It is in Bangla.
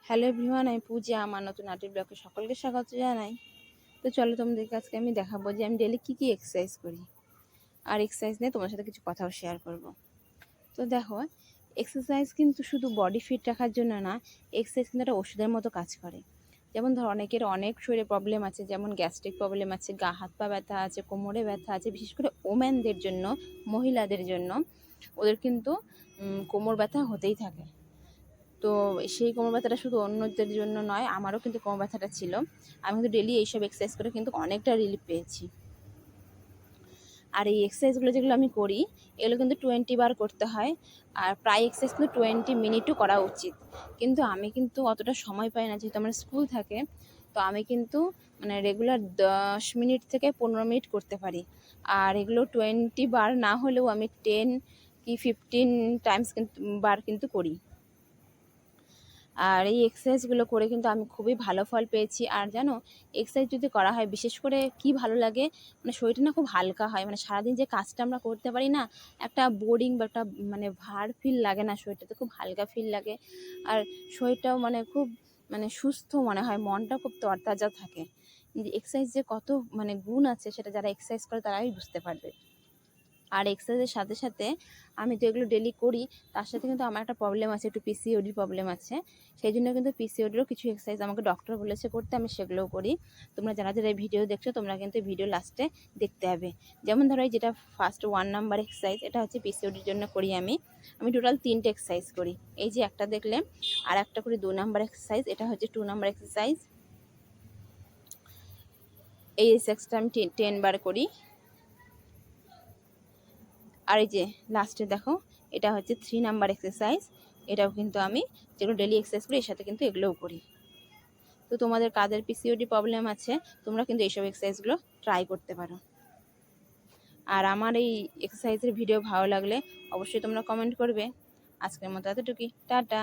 হ্যালো এভরিওয়ান, আমি পূজা। আমার নতুন আর্টের ব্লগে সকলকে স্বাগত জানাই। তো চলো তোমাদেরকে আজকে আমি দেখাবো যে আমি ডেলি কী এক্সারসাইজ করি, আর এক্সারসাইজ নিয়ে তোমার সাথে কিছু কথাও শেয়ার করব। তো দেখো, এক্সারসাইজ কিন্তু শুধু বডি ফিট রাখার জন্য না, এক্সারসাইজ কিন্তু একটা ওষুধের মতো কাজ করে। যেমন ধর, অনেকের অনেক শরীরে প্রবলেম আছে, যেমন গ্যাস্ট্রিক প্রবলেম আছে, গা হাত পা ব্যথা আছে, কোমরে ব্যথা আছে। বিশেষ করে ওমেনদের জন্য, মহিলাদের জন্য ওদের কিন্তু কোমর ব্যথা হতেই থাকে। তো সেই কোমর ব্যথাটা শুধু অন্যদের জন্য নয়, আমারও কিন্তু কোমর ব্যথাটা ছিল। আমি কিন্তু ডেলি এইসব এক্সারসাইজ করে কিন্তু অনেকটা রিলিফ পেয়েছি। আর এই এক্সারসাইজগুলো যেগুলো আমি করি, এগুলো কিন্তু 20 বার করতে হয়। আর প্রায় এক্সারসাইজ কিন্তু 20 মিনিটও করা উচিত। কিন্তু আমি কিন্তু অতটা সময় পাই না, যেহেতু আমার স্কুল থাকে। তো আমি কিন্তু রেগুলার 10 মিনিট থেকে 15 মিনিট করতে পারি। আর এগুলো 20 বার না হলেও আমি 10 কি 15 টাইমস বার কিন্তু করি। আর এই এক্সারসাইজগুলো করে কিন্তু আমি খুবই ভালো ফল পেয়েছি। আর জানো, এক্সারসাইজ যদি করা হয়, বিশেষ করে কি ভালো লাগে, শরীরটা না খুব হালকা হয়। সারাদিন যে কাজটা আমরা করতে পারি না, একটা বোরিং বা একটা ভার ফিল লাগে না, শরীরটাতে খুব হালকা ফিল লাগে। আর শরীরটাও খুব সুস্থ মনে হয়, মনটা খুব তরতাজা থাকে। এক্সারসাইজ যে কত গুণ আছে, সেটা যারা এক্সারসাইজ করে তারাই বুঝতে পারবে। আর এক্সারসাইজের সাথে সাথে আমি তো এগুলো ডেলি করি, তার সাথে কিন্তু আমার একটা প্রবলেম আছে, একটু পিসিওডির প্রবলেম আছে। সেই জন্য কিন্তু পিসিওডিরও কিছু এক্সারসাইজ আমাকে ডক্টর বলেছে করতে, আমি সেগুলোও করি। তোমরা যারা যারা এই ভিডিও দেখছো, তোমরা কিন্তু ভিডিও লাস্টে দেখতে হবে। যেমন ধরো, যেটা ফার্স্ট 1 নাম্বার এক্সারসাইজ, এটা হচ্ছে পিসিওডির জন্য করি আমি টোটাল 3টে এক্সারসাইজ করি। এই যে একটা দেখলে, আর একটা করি 2 নাম্বার এক্সারসাইজ, এটা হচ্ছে 2 নাম্বার এক্সারসাইজ। এই এক্সারসাইজটা আমি 10 বার করি। আর এই যে লাস্টে দেখো, এটা হচ্ছে 3 নাম্বার এক্সারসাইজ। এটাও কিন্তু আমি যেগুলো ডেলি এক্সারসাইজ করি, এর সাথে কিন্তু এগুলোও করি। তো তোমাদের কাদের পিসিওডি প্রবলেম আছে, তোমরা কিন্তু এইসব এক্সারসাইজগুলো ট্রাই করতে পারো। আর আমার এই এক্সারসাইজের ভিডিও ভালো লাগলে অবশ্যই তোমরা কমেন্ট করবে। আজকের মতো এতটুকুই, টাটা।